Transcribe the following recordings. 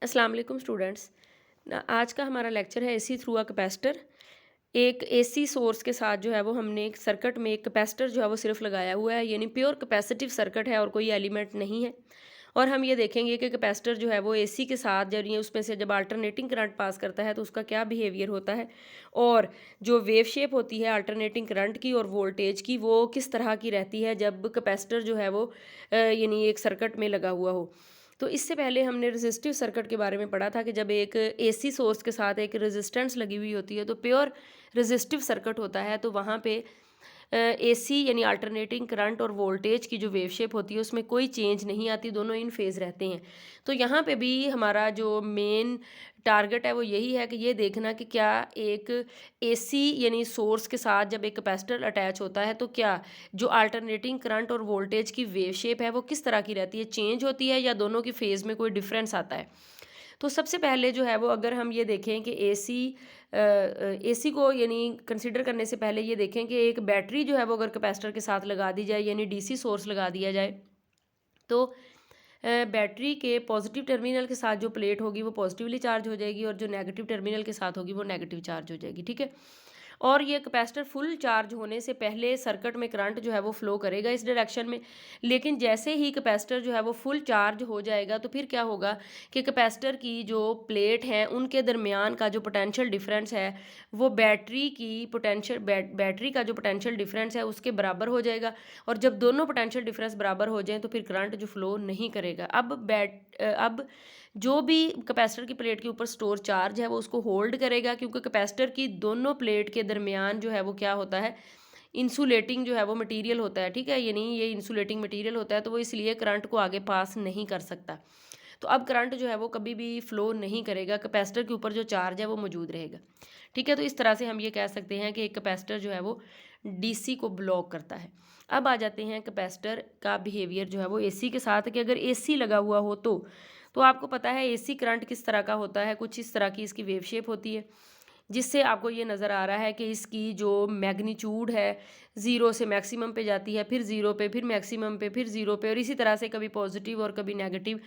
अस्सलाम वालेकुम स्टूडेंट्स। आज का हमारा लेक्चर है एसी थ्रू अ कैपेसिटर। एक एसी सोर्स के साथ जो है वो हमने एक सर्किट में एक कैपेसिटर जो है वो सिर्फ लगाया हुआ है, यानी प्योर कैपेसिटिव सर्किट है और कोई एलिमेंट नहीं है। और हम ये देखेंगे कि कैपेसिटर जो है वो एसी के साथ जब ये उसमें से जब अल्टरनेटिंग करंट पास करता है तो उसका क्या बिहेवियर होता है, और जो वेव शेप होती है अल्टरनेटिंग करंट की और वोल्टेज की वो किस तरह की रहती है जब कैपेसिटर जो है वो यानी एक सर्किट में लगा हुआ हो। तो इससे पहले हमने रेजिस्टिव सर्किट के बारे में पढ़ा था कि जब एक एसी सोर्स के साथ एक रेजिस्टेंस लगी हुई होती है तो प्योर रेजिस्टिव सर्किट होता है, तो वहाँ पे एसी यानी अल्टरनेटिंग करंट और वोल्टेज की जो वेव शेप होती है उसमें कोई चेंज नहीं आती, दोनों इन फेज़ रहते हैं। तो यहाँ पे भी हमारा जो मेन टारगेट है वो यही है कि ये देखना कि क्या एक एसी यानी सोर्स के साथ जब एक कैपेसिटर अटैच होता है तो क्या जो अल्टरनेटिंग करंट और वोल्टेज की वेव शेप है वो किस तरह की रहती है, चेंज होती है या दोनों की फेज़ में कोई डिफरेंस आता है। तो सबसे पहले जो है वो अगर हम ये देखें कि एसी को यानी कंसीडर करने से पहले ये देखें कि एक बैटरी जो है वो अगर कैपेसिटर के साथ लगा दी जाए यानी डीसी सोर्स लगा दिया जाए तो बैटरी के पॉजिटिव टर्मिनल के साथ जो प्लेट होगी वो पॉजिटिवली चार्ज हो जाएगी और जो नेगेटिव टर्मिनल के साथ होगी वो नेगेटिव चार्ज हो जाएगी, ठीक है। और ये कैपेसिटर फुल चार्ज होने से पहले सर्किट में करंट जो है वो फ्लो करेगा इस डायरेक्शन में, लेकिन जैसे ही कैपेसिटर जो है वो फुल चार्ज हो जाएगा तो फिर क्या होगा कि कैपेसिटर की जो प्लेट हैं उनके दरमियान का जो पोटेंशियल डिफरेंस है वो बैटरी का जो पोटेंशियल डिफरेंस है उसके बराबर हो जाएगा। और जब दोनों पोटेंशियल डिफरेंस बराबर हो जाएं तो फिर करंट जो फ्लो नहीं करेगा। अब जो भी कैपेसिटर की प्लेट के ऊपर स्टोर चार्ज है वो उसको होल्ड करेगा, क्योंकि कैपेसिटर की दोनों प्लेट के दरमियान जो है वो क्या होता है, इंसुलेटिंग जो है वो मटेरियल होता है, ठीक है। यानी ये इंसुलेटिंग मटेरियल होता है तो वो इसलिए करंट को आगे पास नहीं कर सकता। तो अब करंट जो है वो कभी भी फ्लो नहीं करेगा, कैपेसिटर के ऊपर जो चार्ज है वो मौजूद रहेगा, ठीक है। तो इस तरह से हम ये कह सकते हैं कि एक कैपेसिटर जो है वो डीसी को ब्लॉक करता है। अब आ जाते हैं कैपेसिटर का बिहेवियर जो है वो एसी के साथ, कि अगर एसी लगा हुआ हो तो आपको पता है एसी करंट किस तरह का होता है, कुछ इस तरह की इसकी वेव शेप होती है, जिससे आपको ये नज़र आ रहा है कि इसकी जो मैग्नीट्यूड है ज़ीरो से मैक्सिमम पे जाती है, फिर ज़ीरो पे, फिर मैक्सिमम पे, फिर ज़ीरो पे, और इसी तरह से कभी पॉजिटिव और कभी नेगेटिव,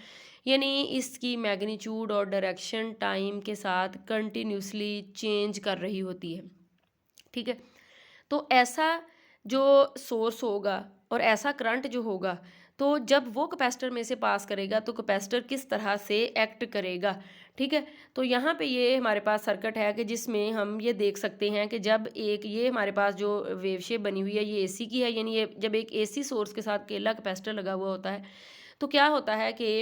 यानी इसकी मैग्नीट्यूड और डायरेक्शन टाइम के साथ कंटिन्यूसली चेंज कर रही होती है, ठीक है। तो ऐसा जो सोर्स होगा और ऐसा करंट जो होगा, तो जब वो कैपेसिटर में से पास करेगा तो कैपेसिटर किस तरह से एक्ट करेगा, ठीक है। तो यहाँ पे ये हमारे पास सर्किट है कि जिसमें हम ये देख सकते हैं कि जब एक ये हमारे पास जो वेव शेप बनी हुई है ये एसी की है, यानी ये जब एक एसी सोर्स के साथ अकेला कैपेसिटर लगा हुआ होता है तो क्या होता है कि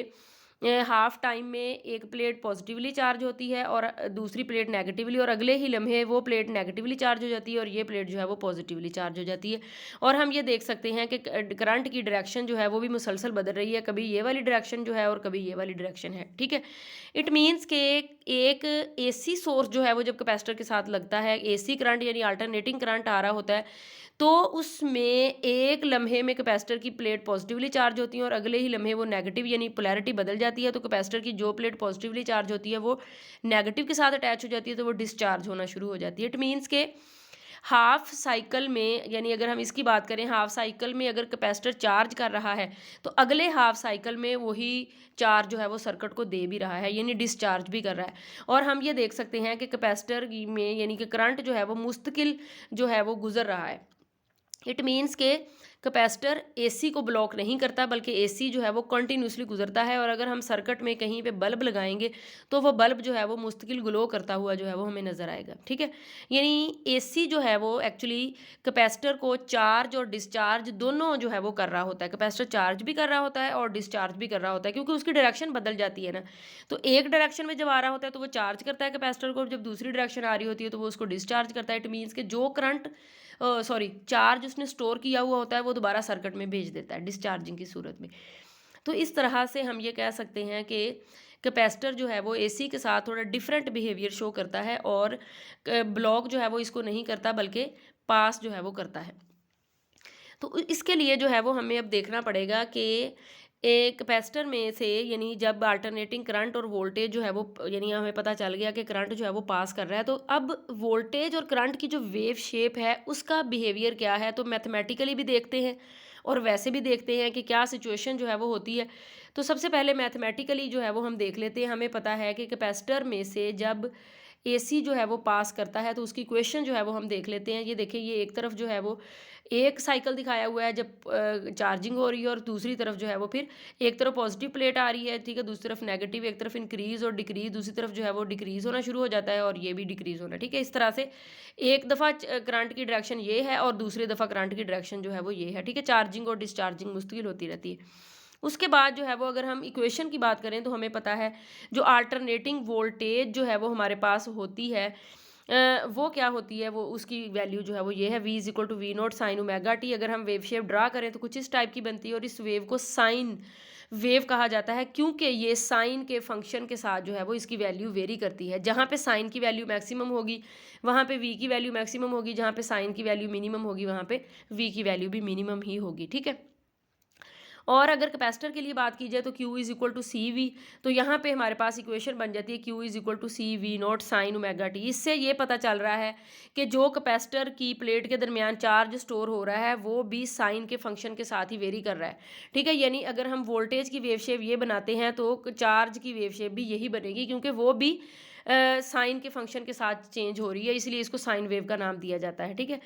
हाफ टाइम में एक प्लेट पॉजिटिवली चार्ज होती है और दूसरी प्लेट नेगेटिवली, और अगले ही लम्हे वो प्लेट नेगेटिवली चार्ज हो जाती है और ये प्लेट जो है वो पॉजिटिवली चार्ज हो जाती है। और हम ये देख सकते हैं कि करंट की डायरेक्शन जो है वो भी मुसलसल बदल रही है, कभी ये वाली डायरेक्शन जो है और कभी ये वाली डायरेक्शन है, ठीक है। इट मीन्स के एक एसी सोर्स जो है वो जब कैपेसिटर के साथ लगता है, एसी करंट यानी अल्टरनेटिंग करंट आ रहा होता है, तो उसमें एक लम्हे में कैपेसिटर की प्लेट पॉजिटिवली चार्ज होती है और अगले ही लम्हे वो नेगेटिव यानी पोलैरिटी बदल जाती है, तो कैपेसिटर की जो प्लेट पॉजिटिवली चार्ज होती है वो नेगेटिव के साथ अटैच हो जाती है तो वो डिस्चार्ज होना शुरू हो जाती है। इट मीन्स के हाफ साइकिल में, यानी अगर हम इसकी बात करें हाफ साइकिल में अगर कैपेसिटर चार्ज कर रहा है तो अगले हाफ साइकिल में वही चार्ज जो है वो सर्किट को दे भी रहा है, यानी डिस्चार्ज भी कर रहा है। और हम ये देख सकते हैं कि कैपेसिटर में यानी कि करंट जो है वो मुस्तकिल जो है वो गुजर रहा है। इट मीन्स के कैपेसिटर एसी को ब्लॉक नहीं करता बल्कि एसी जो है वो कंटिन्यूसली गुजरता है, और अगर हम सर्किट में कहीं पे बल्ब लगाएंगे तो वो बल्ब जो है वो मुस्तकिल ग्लो करता हुआ जो है वो हमें नज़र आएगा, ठीक है। यानी एसी जो है वो एक्चुअली कैपेसिटर को चार्ज और डिस्चार्ज दोनों जो है वो कर रहा होता है। कैपेसिटर चार्ज भी कर रहा होता है और डिस्चार्ज भी कर रहा होता है, क्योंकि उसकी डायरेक्शन बदल जाती है ना। तो एक डायरेक्शन में जब आ रहा होता है तो वो चार्ज करता है कैपेसिटर को, जब दूसरी डायरेक्शन आ रही होती है तो वो उसको डिस्चार्ज करता है। इट मीन्स कि जो करंट चार्ज उसने स्टोर किया हुआ होता है वो दोबारा सर्किट में भेज देता है डिस्चार्जिंग की सूरत में। तो इस तरह से हम ये कह सकते हैं कि कैपेसिटर जो है वो एसी के साथ थोड़ा डिफरेंट बिहेवियर शो करता है, और ब्लॉक जो है वो इसको नहीं करता बल्कि पास जो है वो करता है। तो इसके लिए जो है वो हमें अब देखना पड़ेगा कि एक कैपेसिटर में से यानी जब अल्टरनेटिंग करंट और वोल्टेज जो है वो यानी हमें पता चल गया कि करंट जो है वो पास कर रहा है, तो अब वोल्टेज और करंट की जो वेव शेप है उसका बिहेवियर क्या है तो मैथमेटिकली भी देखते हैं और वैसे भी देखते हैं कि क्या सिचुएशन जो है वो होती है। तो सबसे पहले मैथमेटिकली जो है वो हम देख लेते हैं। हमें पता है कि कैपेसिटर में से जब एसी जो है वो पास करता है तो उसकी इक्वेशन जो है वो हम देख लेते हैं। ये देखिए, ये एक तरफ जो है वो एक साइकिल दिखाया हुआ है जब चार्जिंग हो रही है, और दूसरी तरफ जो है वो फिर एक तरफ पॉजिटिव प्लेट आ रही है, ठीक है, दूसरी तरफ नेगेटिव, एक तरफ इंक्रीज और डिक्रीज, दूसरी तरफ जो है वो डिक्रीज होना शुरू हो जाता है और ये भी डिक्रीज होना, ठीक है। इस तरह से एक दफ़ा करंट की डायरेक्शन ये है और दूसरी दफ़ा करंट की डायरेक्शन जो है वो ये है, ठीक है। चार्जिंग और डिस्चार्जिंग मुश्किल होती रहती है। उसके बाद जो है वो अगर हम इक्वेशन की बात करें तो हमें पता है जो अल्टरनेटिंग वोल्टेज जो है वो हमारे पास होती है, वो क्या होती है, वो उसकी वैल्यू जो है वो ये है, v is equal to V not sine omega T. अगर हम वेव शेप ड्रा करें तो कुछ इस टाइप की बनती है और इस वेव को साइन वेव कहा जाता है, क्योंकि ये साइन के फंक्शन के साथ जो है वो इसकी वैल्यू वेरी करती है। जहाँ पे साइन की वैल्यू मैक्सिमम होगी वहाँ पे v की वैल्यू मैक्सिमम होगी, जहाँ पे साइन की वैल्यू मिनिमम होगी वहाँ पे v की वैल्यू भी मिनिमम ही होगी, ठीक है। और अगर कैपेसिटर के लिए बात की जाए तो Q is equal to C V, तो यहाँ पे हमारे पास इक्वेशन बन जाती है Q is equal to C V not sine omega T. इससे ये पता चल रहा है कि जो कैपेसिटर की प्लेट के दरमियान चार्ज स्टोर हो रहा है वो भी साइन के फंक्शन के साथ ही वेरी कर रहा है, ठीक है। यानी अगर हम वोल्टेज की वेव शेप ये बनाते हैं तो चार्ज की वेव शेप भी यही बनेगी, क्योंकि वो भी साइन के फंक्शन के साथ चेंज हो रही है, इसलिए इसको साइन वेव का नाम दिया जाता है, ठीक है।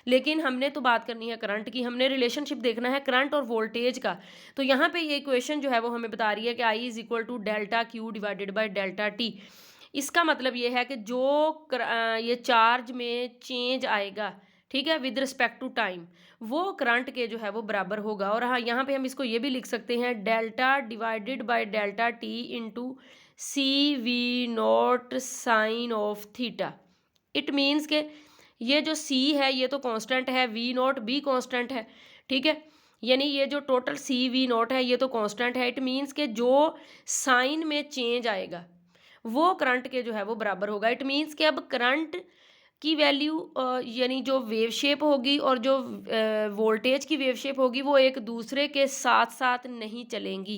लेकिन हमने तो बात करनी है करंट की, हमने रिलेशनशिप देखना है करंट और वोल्टेज का। तो यहाँ पे ये इक्वेशन जो है वो हमें बता रही है कि I is equal to delta Q divided by delta T. इसका मतलब ये है कि जो ये चार्ज में चेंज आएगा, ठीक है, विद रिस्पेक्ट टू टाइम, वो करंट के जो है वो बराबर होगा। और हाँ, यहाँ पे हम इसको ये भी लिख सकते हैं delta divided by delta T into C V not sine of theta. It means के ये जो c है ये तो कांस्टेंट है, v नॉट भी कांस्टेंट है, ठीक है। यानी ये जो टोटल c v नॉट है ये तो कांस्टेंट है। इट मीन्स के जो साइन में चेंज आएगा वो करंट के जो है वो बराबर होगा। इट मीन्स कि अब करंट की वैल्यू यानी जो वेव शेप होगी और जो वोल्टेज की वेव शेप होगी वो एक दूसरे के साथ साथ नहीं चलेंगी,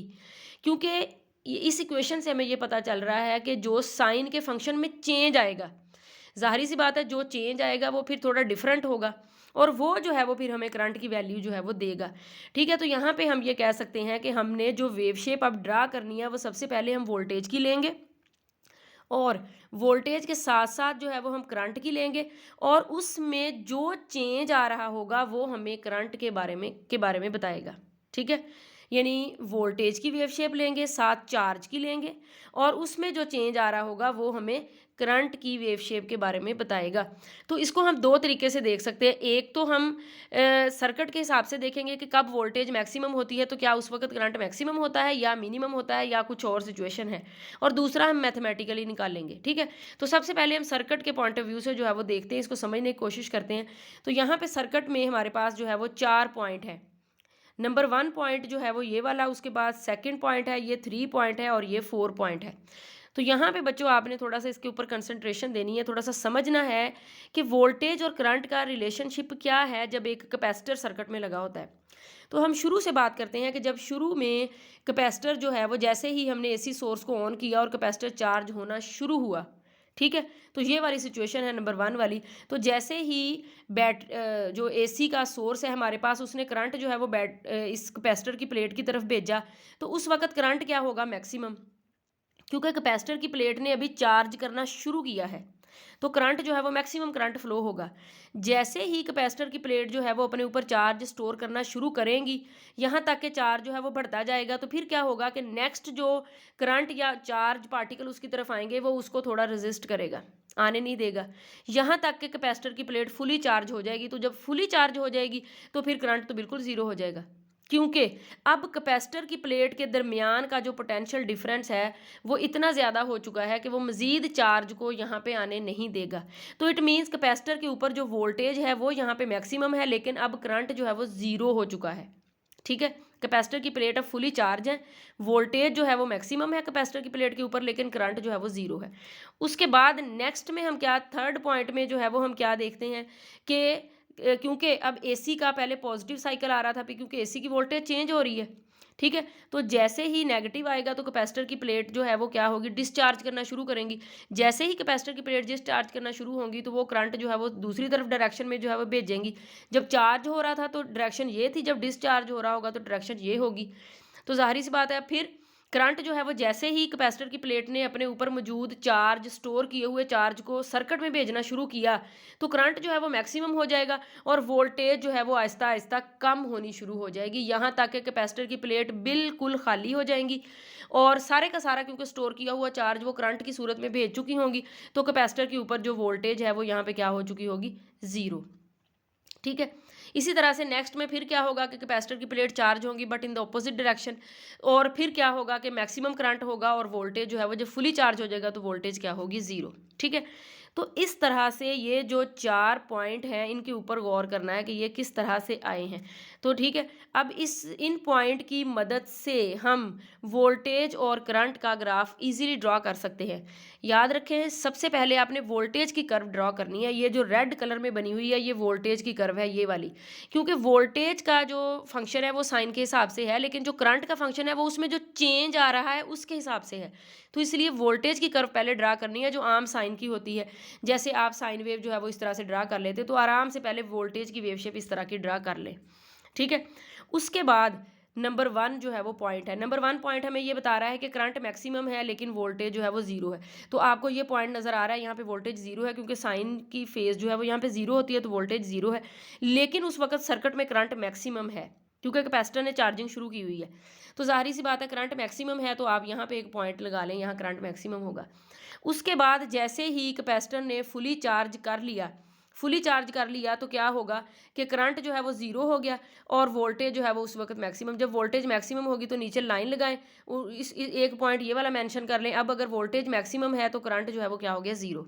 क्योंकि इस इक्वेशन से हमें ये पता चल रहा है कि जो साइन के फंक्शन में चेंज आएगा, जाहिर सी बात है जो चेंज आएगा वो फिर थोड़ा डिफरेंट होगा और वो जो है वो फिर हमें करंट की वैल्यू जो है वो देगा, ठीक है। तो यहाँ पे हम ये कह सकते हैं कि हमने जो वेव शेप अब ड्रा करनी है वो सबसे पहले हम वोल्टेज की लेंगे और वोल्टेज के साथ साथ जो है वो हम करंट की लेंगे और उसमें जो चेंज आ रहा होगा वो हमें करंट के बारे में बताएगा, ठीक है। यानी वोल्टेज की वेव शेप लेंगे, साथ चार्ज की लेंगे और उसमें जो चेंज आ रहा होगा वो हमें करंट की वेव शेप के बारे में बताएगा। तो इसको हम दो तरीके से देख सकते हैं। एक तो हम सर्किट के हिसाब से देखेंगे कि कब वोल्टेज मैक्सिमम होती है तो क्या उस वक्त करंट मैक्सिमम होता है या मिनिमम होता है या कुछ और सिचुएशन है, और दूसरा हम मैथमेटिकली निकालेंगे, ठीक है। तो सबसे पहले हम सर्किट के पॉइंट ऑफ व्यू से जो है वो देखते हैं, इसको समझने की कोशिश करते हैं। तो यहाँ पे सर्किट में हमारे पास जो है वो 4 पॉइंट है। नंबर 1 पॉइंट जो है वो ये वाला, उसके बाद सेकंड पॉइंट है, ये 3 पॉइंट है और ये 4 पॉइंट है। तो यहाँ पे बच्चों आपने थोड़ा सा इसके ऊपर कंसंट्रेशन देनी है, थोड़ा सा समझना है कि वोल्टेज और करंट का रिलेशनशिप क्या है जब एक कैपेसिटर सर्किट में लगा होता है। तो हम शुरू से बात करते हैं कि जब शुरू में कैपेसिटर जो है वो जैसे ही हमने एसी सोर्स को ऑन किया और कैपेसिटर चार्ज होना शुरू हुआ, ठीक है, तो ये वाली सिचुएशन है नंबर 1 वाली। तो जैसे ही जो एसी का सोर्स है हमारे पास, उसने करंट जो है वो इस कैपेसिटर की प्लेट की तरफ भेजा, तो उस वक्त करंट क्या होगा, मैक्सिमम, क्योंकि कैपेसिटर की प्लेट ने अभी चार्ज करना शुरू किया है तो करंट जो है वो मैक्सिमम करंट फ्लो होगा। जैसे ही कैपेसिटर की प्लेट जो है वो अपने ऊपर चार्ज स्टोर करना शुरू करेंगी, यहाँ तक कि चार्ज जो है वो बढ़ता जाएगा, तो फिर क्या होगा कि नेक्स्ट जो करंट या चार्ज पार्टिकल उसकी तरफ आएंगे वो उसको थोड़ा रेजिस्ट करेगा, आने नहीं देगा, यहाँ तक कि कैपेसिटर की प्लेट फुली चार्ज हो जाएगी। तो जब फुली चार्ज हो जाएगी तो फिर करंट तो बिल्कुल ज़ीरो हो जाएगा, क्योंकि अब कैपेसिटर की प्लेट के दरमियान का जो पोटेंशियल डिफरेंस है वो इतना ज़्यादा हो चुका है कि वो मज़ीद चार्ज को यहाँ पे आने नहीं देगा। तो इट मीन्स कैपेसिटर के ऊपर जो वोल्टेज है वो यहाँ पे मैक्सिमम है, लेकिन अब करंट जो है वो ज़ीरो हो चुका है, ठीक है। कैपेसिटर की प्लेट अब फुली चार्ज है, वोल्टेज जो है वो मैक्सिमम है कैपेसिटर की प्लेट के ऊपर, लेकिन करंट जो है वो ज़ीरो है। उसके बाद नेक्स्ट में हम क्या, थर्ड पॉइंट में जो है वो हम क्या देखते हैं कि क्योंकि अब एसी का पहले पॉजिटिव साइकिल आ रहा था, क्योंकि एसी की वोल्टेज चेंज हो रही है, ठीक है। तो जैसे ही नेगेटिव आएगा तो कैपेसिटर की प्लेट जो है वो क्या होगी, डिस्चार्ज करना शुरू करेंगी। जैसे ही कैपेसिटर की प्लेट डिस्चार्ज करना शुरू होंगी तो वो करंट जो है वो दूसरी तरफ डायरेक्शन में जो है वो भेजेंगी। जब चार्ज हो रहा था तो डायरेक्शन ये थी, जब डिस्चार्ज हो रहा होगा तो डायरेक्शन ये होगी। तो ज़ाहिर सी बात है फिर करंट जो है वो जैसे ही कैपेसिटर की प्लेट ने अपने ऊपर मौजूद चार्ज, स्टोर किए हुए चार्ज को सर्किट में भेजना शुरू किया तो करंट जो है वो मैक्सिमम हो जाएगा और वोल्टेज जो है वो आहिस्ता आहिस्ता कम होनी शुरू हो जाएगी, यहाँ तक कि कैपेसिटर की प्लेट बिल्कुल खाली हो जाएंगी और सारे का सारा क्योंकि स्टोर किया हुआ चार्ज वो करंट की सूरत में भेज चुकी होंगी तो कैपेसिटर के ऊपर जो वोल्टेज है वो यहाँ पे क्या हो चुकी होगी, ज़ीरो। ठीक है। इसी तरह से नेक्स्ट में फिर क्या होगा कि कैपेसिटर की प्लेट चार्ज होंगी but in the opposite direction, और फिर क्या होगा कि मैक्सिमम करंट होगा और वोल्टेज जो है वो जब फुली चार्ज हो जाएगा तो वोल्टेज क्या होगी, ज़ीरो। ठीक है। तो इस तरह से ये जो 4 पॉइंट हैं इनके ऊपर गौर करना है कि ये किस तरह से आए हैं। तो ठीक है, अब इन पॉइंट की मदद से हम वोल्टेज और करंट का ग्राफ इजीली ड्रॉ कर सकते हैं। याद रखें, सबसे पहले आपने वोल्टेज की कर्व ड्रॉ करनी है। ये जो रेड कलर में बनी हुई है ये वोल्टेज की कर्व है, ये वाली, क्योंकि वोल्टेज का जो फंक्शन है वो साइन के हिसाब से है, लेकिन जो करंट का फंक्शन है वो उसमें जो चेंज आ रहा है उसके हिसाब से है। तो इसलिए वोल्टेज की कर्व पहले ड्रा करनी है जो आम साइन की होती है। जैसे आप साइन वेव जो है वो इस तरह से ड्रा कर लेते तो आराम से पहले वोल्टेज की वेव शेप इस तरह की ड्रा कर ले। ठीक है। उसके बाद नंबर 1 जो है वो पॉइंट है। नंबर 1 पॉइंट हमें ये बता रहा है कि करंट मैक्सिमम है लेकिन वोल्टेज जो है वो जीरो है। तो आपको ये पॉइंट नजर आ रहा है, यहाँ पे वोल्टेज जीरो है क्योंकि साइन की फेज जो है वो यहाँ पे जीरो होती है तो वोल्टेज जीरो है, लेकिन उस वक्त सर्किट में करंट मैक्सिमम है क्योंकि कैपेसिटर ने चार्जिंग शुरू की हुई है। तो जाहिर सी बात है करंट मैक्सिमम है तो आप यहाँ पे एक पॉइंट लगा लें, यहाँ करंट मैक्सिमम होगा। उसके बाद जैसे ही कैपेसिटर ने फुली चार्ज कर लिया तो क्या होगा कि करंट जो है वो ज़ीरो हो गया और वोल्टेज जो है वो उस वक्त मैक्सिमम। जब वोल्टेज मैक्सिमम होगी तो नीचे लाइन लगाएं, एक पॉइंट ये वाला मेंशन कर लें। अब अगर वोल्टेज मैक्सिमम है तो करंट जो है वो क्या हो गया, ज़ीरो।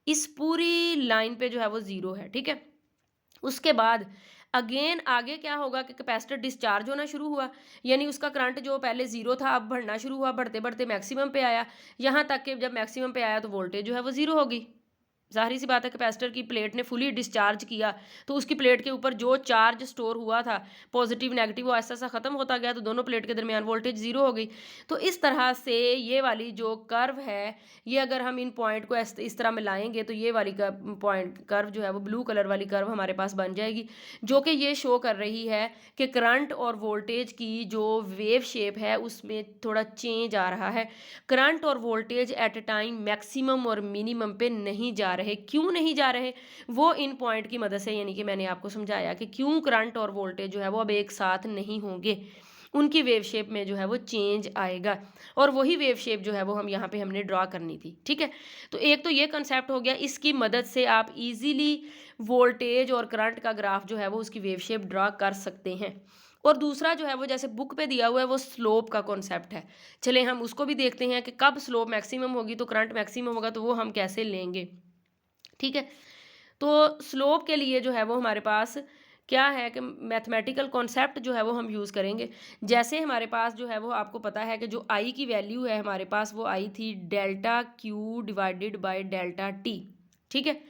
इस पूरी लाइन पे जो है वो ज़ीरो है। ठीक है। उसके बाद अगेन आगे क्या होगा कि कैपेसिटर डिस्चार्ज होना शुरू हुआ, यानी उसका करंट जो पहले जीरो था अब बढ़ना शुरू हुआ, बढ़ते बढ़ते मैक्सिमम पे आया, यहाँ तक कि जब मैक्सिमम पे आया तो वोल्टेज जो है वो जीरो होगी। ज़ाहिर सी बात है कैपेसिटर की प्लेट ने फुली डिस्चार्ज किया तो उसकी प्लेट के ऊपर जो चार्ज स्टोर हुआ था पॉजिटिव नेगेटिव वो ऐसा ऐसा ख़त्म होता गया तो दोनों प्लेट के दरमियान वोल्टेज ज़ीरो हो गई। तो इस तरह से ये वाली जो कर्व है ये अगर हम इन पॉइंट को इस तरह मिलाएंगे तो ये वाली पॉइंट कर्व जो है वो ब्लू कलर वाली कर्व हमारे पास बन जाएगी, जो कि ये शो कर रही है कि करंट और वोल्टेज की जो वेव शेप है उसमें थोड़ा चेंज आ रहा है। करंट और voltage at A time maximum और मिनिमम पे नहीं जा रहे। क्यों नहीं जा रहे, वो इन पॉइंट की मदद से, यानी कि मैंने आपको समझाया कि क्यों करंट और वोल्टेज जो है वो अब एक साथ नहीं होंगे, उनकी वेव शेप में जो है वो चेंज आएगा और वही वेव शेप जो है वो यहाँ पे हमने ड्रॉ करनी थी। ठीक है। तो एक तो ये कंसेप्ट हो गया, इसकी मदद से आप इजीली वोल्टेज और करंट का ग्राफ जो है वो उसकी वेव शेप ड्रॉ कर सकते हैं। और दूसरा जो है वो जैसे बुक पे दिया हुआ है वो स्लोप का कॉन्सेप्ट है। चले हम उसको भी देखते हैं कि कब स्लोप मैक्सिमम होगी तो करंट मैक्सिमम होगा, तो वो हम कैसे लेंगे। ठीक है। तो स्लोप के लिए जो है वो हमारे पास क्या है कि मैथमेटिकल कॉन्सेप्ट जो है वो हम यूज़ करेंगे। जैसे हमारे पास जो है वो आपको पता है कि जो आई की वैल्यू है हमारे पास वो आई थी delta Q divided by delta T. ठीक है।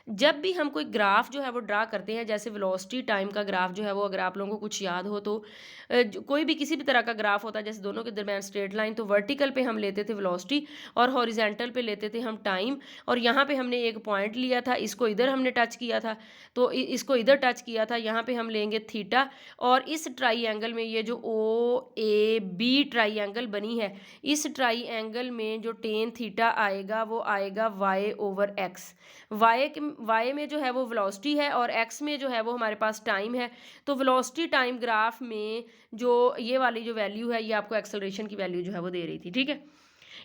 जब भी हम कोई ग्राफ जो है वो ड्रा करते हैं, जैसे वेलोसिटी टाइम का ग्राफ जो है वो अगर आप लोगों को कुछ याद हो तो कोई भी किसी भी तरह का ग्राफ होता है जैसे दोनों के दरमियान स्ट्रेट लाइन, तो वर्टिकल पे हम लेते थे वेलोसिटी और हॉरिजेंटल पे लेते थे हम टाइम। और यहाँ पे हमने एक पॉइंट लिया था, इसको इधर हमने टच किया था, तो इसको इधर टच किया था, यहाँ पे हम लेंगे थीटा। और इस ट्राइएंगल में ये जो ओ ए बी ट्राइएंगल बनी है, इस ट्राइएंगल में जो टेन थीटा आएगा वो आएगा वाई ओवर एक्स। वाई में जो है वो वेलोसिटी है और एक्स में जो है वो हमारे पास टाइम है। तो वेलोसिटी टाइम ग्राफ में जो ये वाली जो वैल्यू है ये आपको एक्सेलरेशन की वैल्यू जो है वो दे रही थी। ठीक है।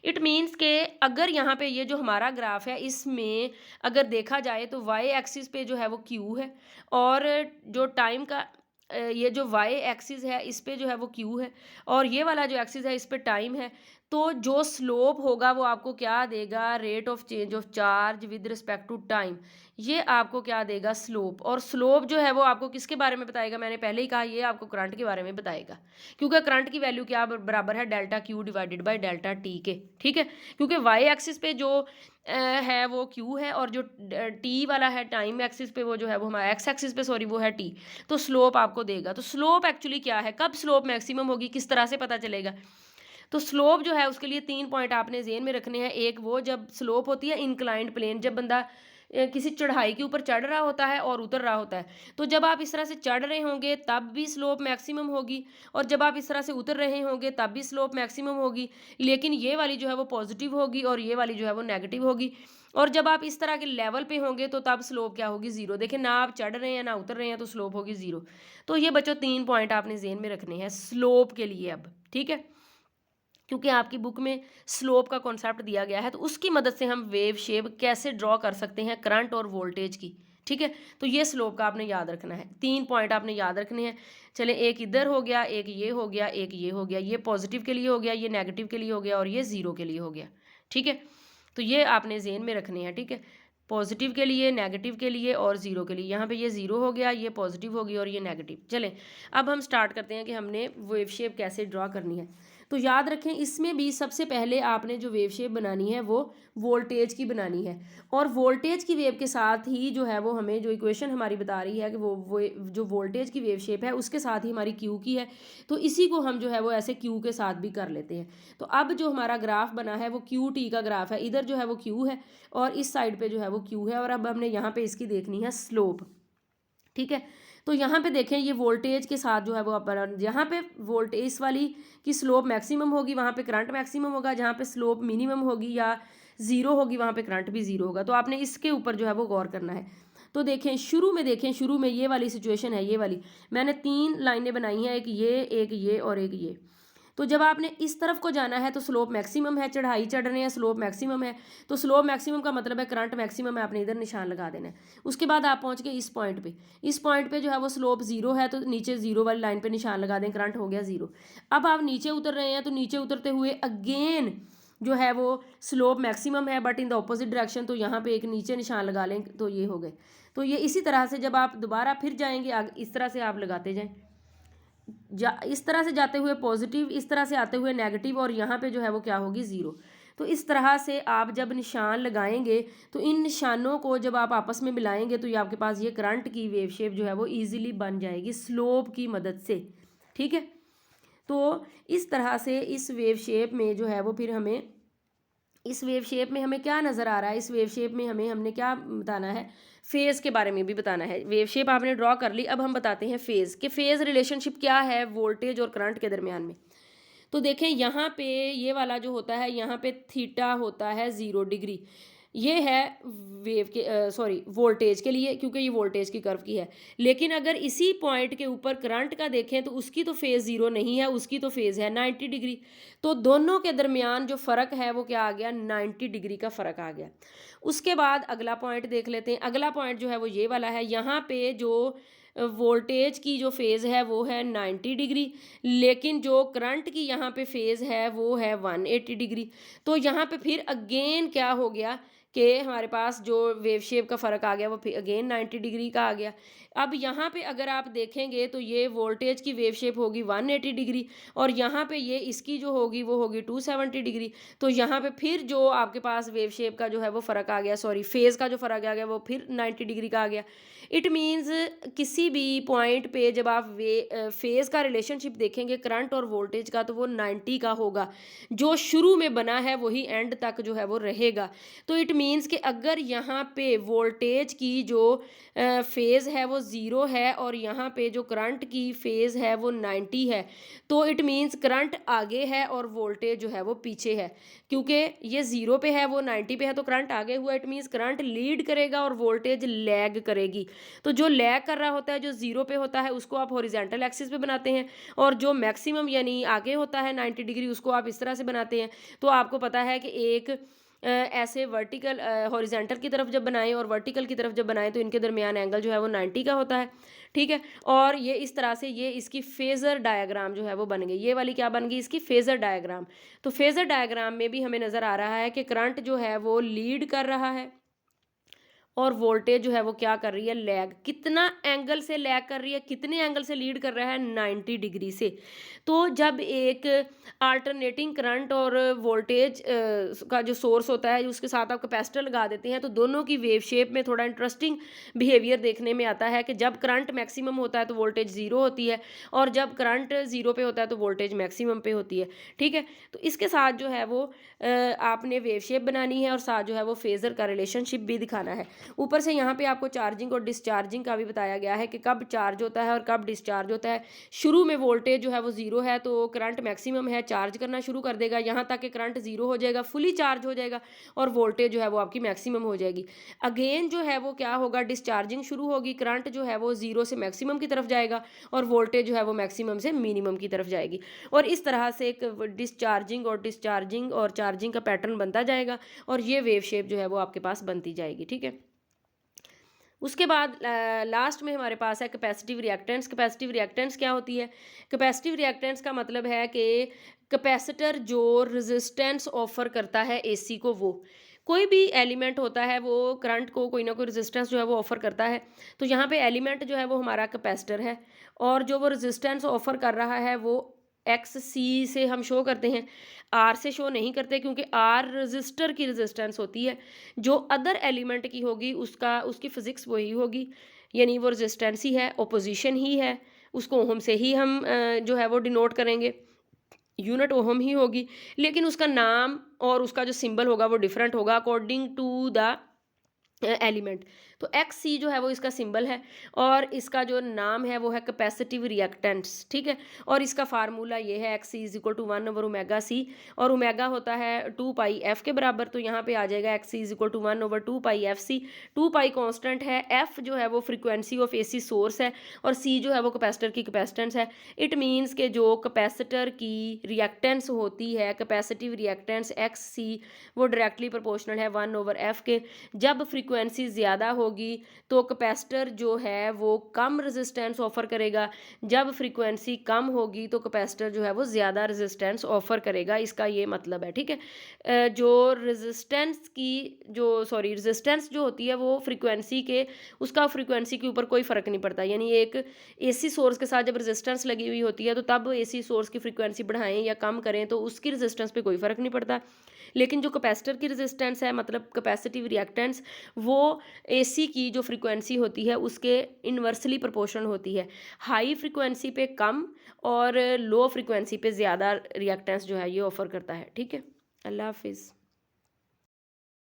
इट मीन्स के अगर यहाँ पे ये जो हमारा ग्राफ है इसमें अगर देखा जाए तो वाई एक्सिस पे जो है वो क्यू है और जो टाइम का ये जो वाई एक्सिस है इस पे जो है वो क्यू है और ये वाला जो एक्सिस है इस पे टाइम है। तो जो स्लोप होगा वो आपको क्या देगा, rate of change of charge with respect to time, ये आपको क्या देगा, स्लोप। और स्लोप जो है वो आपको किसके बारे में बताएगा, मैंने पहले ही कहा ये आपको करंट के बारे में बताएगा, क्योंकि करंट की वैल्यू क्या बराबर है, delta Q divided by delta T के, ठीक है। क्योंकि वाई एक्सिस पे जो है वो क्यू है, और जो टी वाला है टाइम एक्सिस पे वो जो है वो हमारा एक्स एक्सिस पे सॉरी वो है टी, तो स्लोप आपको देगा। तो स्लोप एक्चुअली क्या है, कब स्लोप मैक्सिमम होगी, किस तरह से पता चलेगा। तो स्लोप जो है उसके लिए 3 पॉइंट आपने जेन में रखने हैं। एक वो जब स्लोप होती है इंक्लाइंड प्लेन, जब बंदा किसी चढ़ाई के ऊपर चढ़ रहा होता है और उतर रहा होता है, तो जब आप इस तरह से चढ़ रहे होंगे तब भी स्लोप मैक्सिमम होगी, और जब आप इस तरह से उतर रहे होंगे तब भी स्लोप मैक्सिमम होगी, लेकिन ये वाली जो है वो पॉजिटिव होगी और ये वाली जो है वो नेगेटिव होगी। और जब आप इस तरह के लेवल पे होंगे तो तब स्लोप क्या होगी, जीरो। देखिए ना आप चढ़ रहे हैं ना उतर रहे हैं, तो स्लोप होगी जीरो। तो ये बच्चों 3 पॉइंट आपने जेन में रखने हैं स्लोप के लिए अब, ठीक है, क्योंकि आपकी बुक में स्लोप का कॉन्सेप्ट दिया गया है, तो उसकी मदद से हम वेव शेप कैसे ड्रॉ कर सकते हैं करंट और वोल्टेज की, ठीक है। तो ये स्लोप का आपने याद रखना है, 3 पॉइंट आपने याद रखने हैं। चले एक इधर हो गया, एक ये हो गया, एक ये हो गया, ये पॉजिटिव के लिए हो गया, ये नेगेटिव के लिए हो गया, और ये ज़ीरो के लिए हो गया, ठीक है। तो ये आपने जेन में रखने हैं, ठीक है, पॉजिटिव के लिए, नेगेटिव के लिए और ज़ीरो के लिए। यहाँ पे ये ज़ीरो हो गया, ये पॉजिटिव होगी और ये नेगेटिव। चलें अब हम स्टार्ट करते हैं कि हमने वेव शेप कैसे ड्रॉ करनी है। तो याद रखें इसमें भी सबसे पहले आपने जो वेव शेप बनानी है वो वोल्टेज की बनानी है, और वोल्टेज की वेव के साथ ही जो है वो हमें जो इक्वेशन हमारी बता रही है कि वो जो वोल्टेज की वेव शेप है उसके साथ ही हमारी क्यू की है, तो इसी को हम जो है वो ऐसे क्यू के साथ भी कर लेते हैं। तो अब जो हमारा ग्राफ बना है वो क्यू टी का ग्राफ है, इधर जो है वो क्यू है और इस साइड पे जो है वो क्यू है, और अब हमने यहाँ पे इसकी देखनी है स्लोप, ठीक है। तो यहाँ पे देखें ये वोल्टेज के साथ जो है वो अपन, यहाँ पे वोल्टेज इस वाली की स्लोप मैक्सिमम होगी, वहाँ पे करंट मैक्सिमम होगा, जहाँ पे स्लोप मिनिमम होगी या ज़ीरो होगी वहाँ पे करंट भी ज़ीरो होगा। तो आपने इसके ऊपर जो है वो गौर करना है। तो देखें शुरू में, देखें शुरू में ये वाली सिचुएशन है, ये वाली मैंने 3 लाइनें बनाई हैं, एक ये और एक ये। तो जब आपने इस तरफ को जाना है तो स्लोप मैक्सिमम है, चढ़ाई चढ़ रहे हैं स्लोप मैक्सिमम है, तो स्लोप मैक्सिमम का मतलब है करंट मैक्सिमम है, आपने इधर निशान लगा देना है। उसके बाद आप पहुंच गए इस पॉइंट पे, इस पॉइंट पे जो है वो स्लोप जीरो है, तो नीचे जीरो वाली लाइन पे निशान लगा दें, करंट हो गया जीरो। अब आप नीचे उतर रहे हैं, तो नीचे उतरते हुए अगेन जो है वो स्लोप मैक्सिमम है but in the opposite direction, तो यहाँ पे एक नीचे निशान लगा लें, तो ये हो गए। तो ये इसी तरह से जब आप दोबारा फिर जाएंगे इस तरह से आप लगाते जाएं, इस तरह से जाते हुए पॉजिटिव, इस तरह से आते हुए नेगेटिव, और यहाँ पे जो है वो क्या होगी ज़ीरो। तो इस तरह से आप जब निशान लगाएंगे तो इन निशानों को जब आप आपस में मिलाएंगे तो ये आपके पास ये करंट की वेव शेप जो है वो ईजिली बन जाएगी स्लोप की मदद से, ठीक है। तो इस तरह से इस वेव शेप में जो है वो फिर हमें, इस वेव शेप में हमें क्या नज़र आ रहा है, इस वेव शेप में हमने क्या बताना है, फेज़ के बारे में भी बताना है। वेव शेप आपने ड्रॉ कर ली, अब हम बताते हैं फेज़ कि फ़ेज़ रिलेशनशिप क्या है वोल्टेज और करंट के दरमियान में। तो देखें यहाँ पे ये वाला जो होता है, यहाँ पे थीटा होता है 0 डिग्री, ये है वेव के सॉरी वोल्टेज के लिए, क्योंकि ये वोल्टेज की कर्व की है। लेकिन अगर इसी पॉइंट के ऊपर करंट का देखें तो उसकी तो फेज़ 0 नहीं है, उसकी तो फेज़ है 90 डिग्री। तो दोनों के दरमियान जो फ़र्क है वो क्या आ गया, 90 डिग्री का फ़र्क आ गया। उसके बाद अगला पॉइंट देख लेते हैं। अगला पॉइंट जो है वो ये वाला है, यहाँ पे जो वोल्टेज की जो फेज़ है वो है 90 डिग्री, लेकिन जो करंट की यहाँ पे फेज़ है वो है 180 डिग्री। तो यहाँ पे फिर अगेन क्या हो गया कि हमारे पास जो वेव शेप का फ़र्क आ गया वो फिर अगेन 90 डिग्री का आ गया। अब यहाँ पे अगर आप देखेंगे तो ये वोल्टेज की वेव शेप होगी 180 डिग्री, और यहाँ पे ये इसकी जो होगी वो होगी 270 डिग्री। तो यहाँ पे फिर जो आपके पास वेव शेप का जो है वो फ़र्क आ गया, सॉरी फेज़ का जो फ़र्क आ गया वो फिर 90 डिग्री का आ गया। इट मीन्स किसी भी पॉइंट पे जब आप फेज़ का रिलेशनशिप देखेंगे करंट और वोल्टेज का, तो वो 90 का होगा, जो शुरू में बना है वही एंड तक जो है वो रहेगा। तो इट मीन्स कि अगर यहाँ पे वोल्टेज की जो फेज़ है वो 0 है और यहाँ पे जो करंट की फेज़ है वो 90 है, तो इट मीन्स करंट आगे है और वोल्टेज जो है वो पीछे है। क्योंकि ये 0 पे है वो 90 पे है, तो करंट आगे हुआ, इट मीन्स करंट लीड करेगा और वोल्टेज लैग करेगी। तो जो लैग कर रहा होता है, जो 0 पे होता है, उसको आप हॉरिजॉन्टल एक्सिस पे बनाते हैं, और जो मैक्सिमम यानी आगे होता है 90 डिग्री, उसको आप इस तरह से बनाते हैं। तो आपको पता है कि एक ऐसे वर्टिकल हॉरिजेंटल की तरफ जब बनाएं और वर्टिकल की तरफ जब बनाएं तो इनके दरमियान एंगल जो है वो 90 का होता है, ठीक है। और ये इस तरह से ये इसकी फेज़र डायग्राम जो है वो बन गई, ये वाली क्या बन गई, इसकी फेज़र डायग्राम। तो फेज़र डायग्राम में भी हमें नज़र आ रहा है कि करंट जो है वो लीड कर रहा है और वोल्टेज जो है वो क्या कर रही है, लैग। कितना एंगल से लैग कर रही है, कितने एंगल से लीड कर रहा है, 90 डिग्री से। तो जब एक अल्टरनेटिंग करंट और वोल्टेज का जो सोर्स होता है उसके साथ आप कैपेसिटर लगा देते हैं तो दोनों की वेव शेप में थोड़ा इंटरेस्टिंग बिहेवियर देखने में आता है कि जब करंट मैक्सिमम होता है तो वोल्टेज ज़ीरो होती है और जब करंट ज़ीरो पे होता है तो वोल्टेज मैक्सिमम पे होती है, ठीक है। तो इसके साथ जो है वो आपने वेव शेप बनानी है और साथ जो है वो फेज़र का रिलेशनशिप भी दिखाना है। ऊपर से यहाँ पे आपको चार्जिंग और डिस्चार्जिंग का भी बताया गया है कि कब चार्ज होता है और कब डिस्चार्ज होता है। शुरू में वोल्टेज जो है वो ज़ीरो है तो करंट मैक्सिमम है, चार्ज करना शुरू कर देगा, यहाँ तक कि करंट ज़ीरो हो जाएगा, फुली चार्ज हो जाएगा और वोल्टेज जो है वो आपकी मैक्सिमम हो जाएगी। अगेन जो है वो क्या होगा, डिस्चार्जिंग शुरू होगी, करंट जो है वो ज़ीरो से मैक्सिमम की तरफ जाएगा और वोल्टेज जो है वो मैक्सिमम से मिनिमम की तरफ जाएगी। और इस तरह से एक डिस्चार्जिंग और चार्जिंग का पैटर्न बनता जाएगा और ये वेव शेप जो है वो आपके पास बनती जाएगी, ठीक है। उसके बाद लास्ट में हमारे पास है कैपेसिटिव रिएक्टेंस। कैपेसिटिव रिएक्टेंस क्या होती है? कैपेसिटिव रिएक्टेंस का मतलब है कि कैपेसिटर जो रेजिस्टेंस ऑफर करता है एसी को, वो कोई भी एलिमेंट होता है वो करंट को कोई ना कोई रेजिस्टेंस जो है वो ऑफर करता है। तो यहाँ पे एलिमेंट जो है वो हमारा कैपेसिटर है और जो वो रेजिस्टेंस ऑफर कर रहा है वो एक्स सी से हम शो करते हैं, आर से शो नहीं करते क्योंकि आर रजिस्टर की रेजिस्टेंस होती है। जो अदर एलिमेंट की होगी उसकी फिजिक्स वही होगी, यानी वो रेजिस्टेंस ही है, ओपोजिशन ही है, उसको ओहम से ही हम जो है वो डिनोट करेंगे, यूनिट ओहम ही होगी, लेकिन उसका नाम और उसका जो सिंबल होगा वो डिफरेंट होगा अकॉर्डिंग टू द एलिमेंट। तो एक्स सी जो है वो इसका सिंबल है और इसका जो नाम है वो है कैपेसिटिव रिएक्टेंट्स, ठीक है। और इसका फार्मूला ये है X C is equal to omega C और ओमेगा होता है 2 पाई एफ के बराबर। तो यहाँ पे आ जाएगा X C is equal to 1/2 pi F C. 2 pi constant है, एफ जो है वो फ्रिक्वेंसी ऑफ एसी सोर्स है और सी जो है वो कैपेसिटर की कैपेसिटेंस है। इट मीन्स के जो कैपेसिटर की रिएक्टेंस होती है, कैपेसिटिव रिएक्टेंस एक्स सी, वो डायरेक्टली प्रोपोर्शनल है 1/f के। जब फ्रीक्वेंसी ज़्यादा होगी तो कैपेसिटर जो है वो कम रेजिस्टेंस ऑफर करेगा, जब फ्रीक्वेंसी कम होगी तो कैपेसिटर जो है वो ज़्यादा रेजिस्टेंस ऑफर करेगा, इसका ये मतलब है, ठीक है। जो रेजिस्टेंस जो होती है वो फ्रीक्वेंसी के उसका फ्रीक्वेंसी के ऊपर कोई फ़र्क नहीं पड़ता। यानी एक एसी सोर्स के साथ जब रेजिस्टेंस लगी हुई होती है तो तब एसी सोर्स की फ्रीक्वेंसी बढ़ाएं या कम करें तो उसकी रेजिस्टेंस पे कोई फ़र्क नहीं पड़ता। लेकिन जो कैपेसिटर की रेजिस्टेंस है, मतलब कैपेसिटिव रिएक्टेंस, वो एसी की जो फ्रीक्वेंसी होती है उसके इन्वर्सली प्रोपोर्शनल होती है। हाई फ्रीक्वेंसी पे कम और लो फ्रीक्वेंसी पे ज़्यादा रिएक्टेंस जो है ये ऑफर करता है, ठीक है। अल्लाह हाफिज़।